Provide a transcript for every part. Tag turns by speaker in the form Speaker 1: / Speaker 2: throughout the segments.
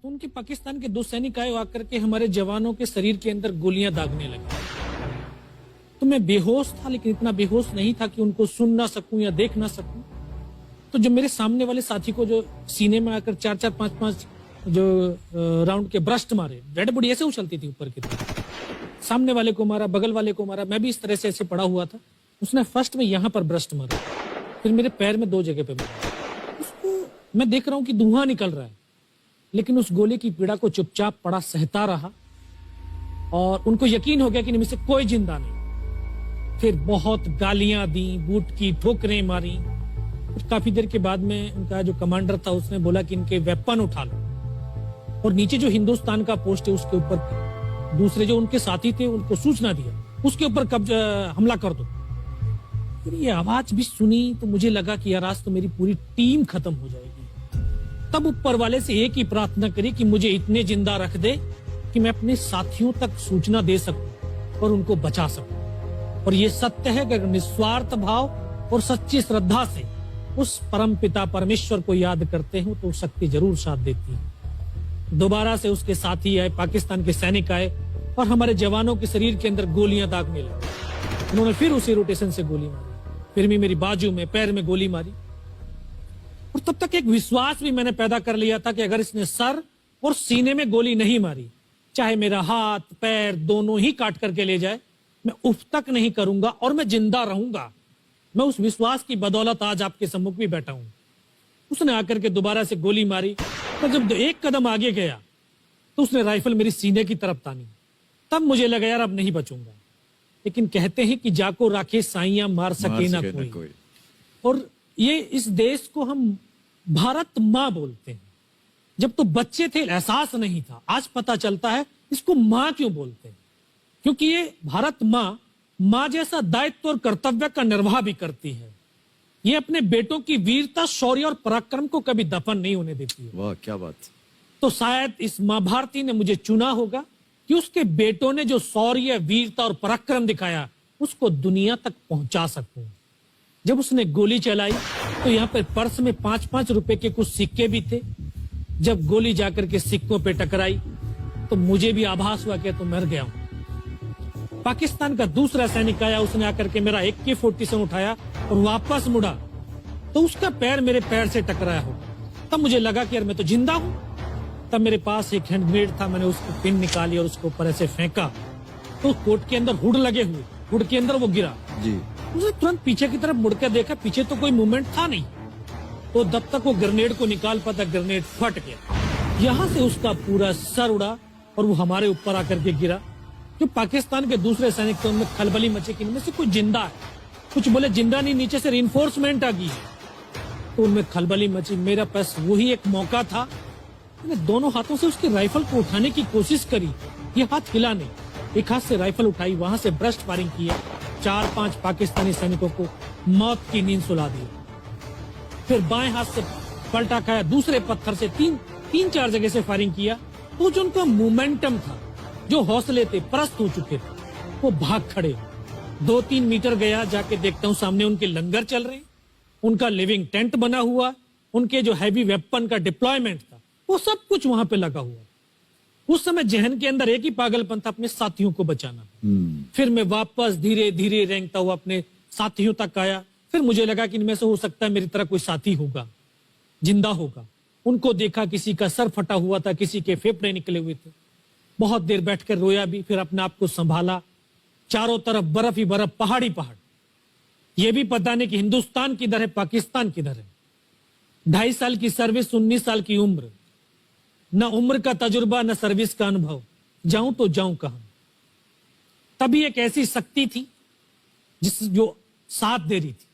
Speaker 1: तो उनके पाकिस्तान के 2 सैनिक आए आकर के हमारे जवानों के शरीर के अंदर गोलियां दागने लगे। तो मैं बेहोश था, लेकिन इतना बेहोश नहीं था कि उनको सुन ना सकूं या देख ना सकूं। तो जो मेरे सामने वाले साथी को जो सीने में आकर 4-4, 5-5 जो राउंड के ब्रस्ट मारे, डेड बॉडी ऐसे उछलती थी ऊपर की तरफ, सामने वाले को मारा, बगल वाले को मारा, मैं भी इस तरह से ऐसे पड़ा हुआ था। उसने फर्स्ट में यहां पर ब्रस्ट मारा, फिर मेरे पैर में 2 जगह पे मारा। उसको मैं देख रहा हूं कि धुआं निकल रहा है, लेकिन उस गोले की पीड़ा को चुपचाप पड़ा सहता रहा और उनको यकीन हो गया कि इनमें से कोई जिंदा नहीं। फिर बहुत गालियां दी, बूट की ठोकरें मारी। फिर काफी देर के बाद में उनका जो कमांडर था उसने बोला कि इनके वेपन उठा लो, और नीचे जो हिंदुस्तान का पोस्ट है उसके ऊपर दूसरे जो उनके साथी थे उनको सूचना दिया, उसके ऊपर कब्जा हमला कर दो। फिर ये आवाज भी सुनी तो मुझे लगा कि यार आज तो मेरी पूरी टीम खत्म हो जाएगी। तब ऊपर वाले से एक ही प्रार्थना करी कि मुझे इतने जिंदा रख दे कि मैं अपने साथियों तक सूचना दे सकूं और उनको बचा सकूं। और ये सत्य है कि अगर निस्वार्थ भाव और सच्ची श्रद्धा से उस परम पिता परमेश्वर को याद करते हो तो शक्ति जरूर साथ देती है। दोबारा से उसके साथी आए, पाकिस्तान के सैनिक आए और हमारे जवानों के शरीर के अंदर गोलियां दागने लगे। उन्होंने फिर उसी रोटेशन से गोली मारी, फिर भी मेरी बाजू में, पैर में गोली मारी। और तब तक एक विश्वास भी मैंने पैदा कर लिया था कि अगर इसने सर और सीने में गोली नहीं मारी, चाहे मेरा हाथ पैर दोनों ही काट करके ले जाए, मैं उफ तक नहीं करूंगा और मैं जिंदा रहूंगा। मैं उस विश्वास की बदौलत आज आपके सम्मुख भी बैठा हूं। उसने आकर के दोबारा से गोली मारी, तो जब एक कदम आगे गया तो उसने राइफल मेरी सीने की तरफ तानी। तब मुझे लगा यार अब नहीं बचूंगा। लेकिन कहते हैं कि जाको राखे साइयां मार सके ना कोई। और ये इस देश को हम भारत माँ बोलते हैं। जब तो बच्चे थे एहसास नहीं था, आज पता चलता है इसको माँ क्यों बोलते हैं, क्योंकि ये भारत माँ जैसा दायित्व और कर्तव्य का निर्वाह भी करती है। ये अपने बेटों की वीरता, शौर्य और पराक्रम को कभी दफन नहीं होने देती है।
Speaker 2: वाह क्या बात।
Speaker 1: तो शायद इस माँ भारती ने मुझे चुना होगा कि उसके बेटों ने जो शौर्य, वीरता और पराक्रम दिखाया उसको दुनिया तक पहुंचा सकूं। जब उसने गोली चलाई तो यहाँ पे पर्स में 5-5 रुपए के कुछ सिक्के भी थे। जब गोली जाकर के सिक्कों पे टकराई तो मुझे भी आभास हुआ कि तो मर गया हूं। पाकिस्तान का दूसरा सैनिक आया, उसने आकर के मेरा AK-47 उठाया और वापस मुड़ा तो उसका पैर मेरे पैर से टकराया हो। तब मुझे लगा कि यार मैं तो जिंदा हूं। तब मेरे पास एक हैंड ग्रेनेड था, मैंने उसको पिन निकाली और उसको ऊपर ऐसे फेंका तो कोट के अंदर हुड लगे हुए, हुड के अंदर वो गिरा
Speaker 2: जी।
Speaker 1: उसने तुरंत पीछे की तरफ मुड़कर देखा, पीछे तो कोई मूवमेंट था नहीं। तो जब तक वो ग्रेनेड को निकाल पाता, ग्रेनेड फट गया। यहां से उसका पूरा सर उड़ा और वो हमारे ऊपर आकर के गिरा। जो पाकिस्तान के दूसरे सैनिक थे उनमें खलबली मची कि इनमें से कोई जिंदा है, कुछ बोले जिंदा नहीं, नीचे से रिइंफोर्समेंट आ गई है। तो उनमें खलबली मची। मेरा पास वही एक मौका था, मैंने दोनों हाथों से उसकी राइफल को उठाने की कोशिश करी, ये हाथ हिला नहीं। एक हाथ से राइफल उठाई, वहां से ब्रस्ट फायरिंग किया, 4-5 पाकिस्तानी सैनिकों को मौत की नींद सुला दी। फिर बाएं हाथ से पलटा खाया, दूसरे पत्थर से 3-4 जगह से फायरिंग किया। तो जो उनका मोमेंटम था, जो हौसले थे, परस्त हो चुके थे, वो भाग खड़े। 2-3 मीटर गया, जाके देखता हूँ सामने उनके लंगर चल रहे हैं, उनका लिविंग टेंट बना हुआ, उनके जो हैवी वेपन का डिप्लॉयमेंट था वो सब कुछ वहां पे लगा हुआ। उस समय जहन के अंदर एक ही पागलपन था, अपने साथियों को बचाना। फिर मैं वापस धीरे धीरे रेंगता हुआ अपने साथियों तक आया। फिर मुझे लगा कि इनमें से हो सकता है मेरी तरह कोई साथी होगा, जिंदा होगा। उनको देखा, किसी का सर फटा हुआ था, किसी के फेफड़े निकले हुए थे। बहुत देर बैठकर रोया भी, फिर अपने आप को संभाला। चारों तरफ बर्फ ही बर्फ, पहाड़ी पहाड़। यह भी पता नहीं कि हिंदुस्तान किधर है, पाकिस्तान किधर है। 2.5 साल की सर्विस, 19 साल की उम्र, न उम्र का तजुर्बा न सर्विस का अनुभव, जाऊं तो जाऊं कहां। तभी एक ऐसी शक्ति थी जो साथ दे रही थी।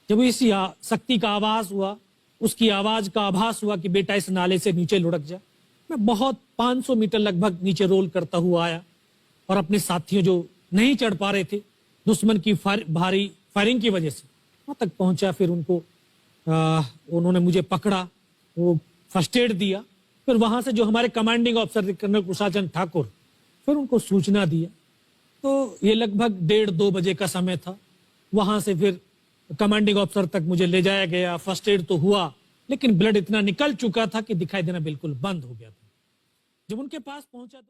Speaker 1: जब इसी शक्ति का आवाज हुआ, उसकी आवाज का आभास हुआ कि बेटा इस नाले से नीचे लुढ़क जा, मैं बहुत 500 मीटर लगभग नीचे रोल करता हुआ आया और अपने साथियों जो नहीं चढ़ पा रहे थे दुश्मन की भारी फायरिंग की वजह से, वहां तक पहुंचा। फिर उन्होंने मुझे पकड़ा, वो फर्स्ट एड दिया। फिर वहां से जो हमारे कमांडिंग ऑफिसर कर्नल कुशाचंद ठाकुर, फिर उनको सूचना दिया। तो ये लगभग 1:30-2 बजे का समय था। वहां से फिर कमांडिंग ऑफिसर तक मुझे ले जाया गया। फर्स्ट एड तो हुआ, लेकिन ब्लड इतना निकल चुका था कि दिखाई देना बिल्कुल बंद हो गया था। जब उनके पास पहुंचा तो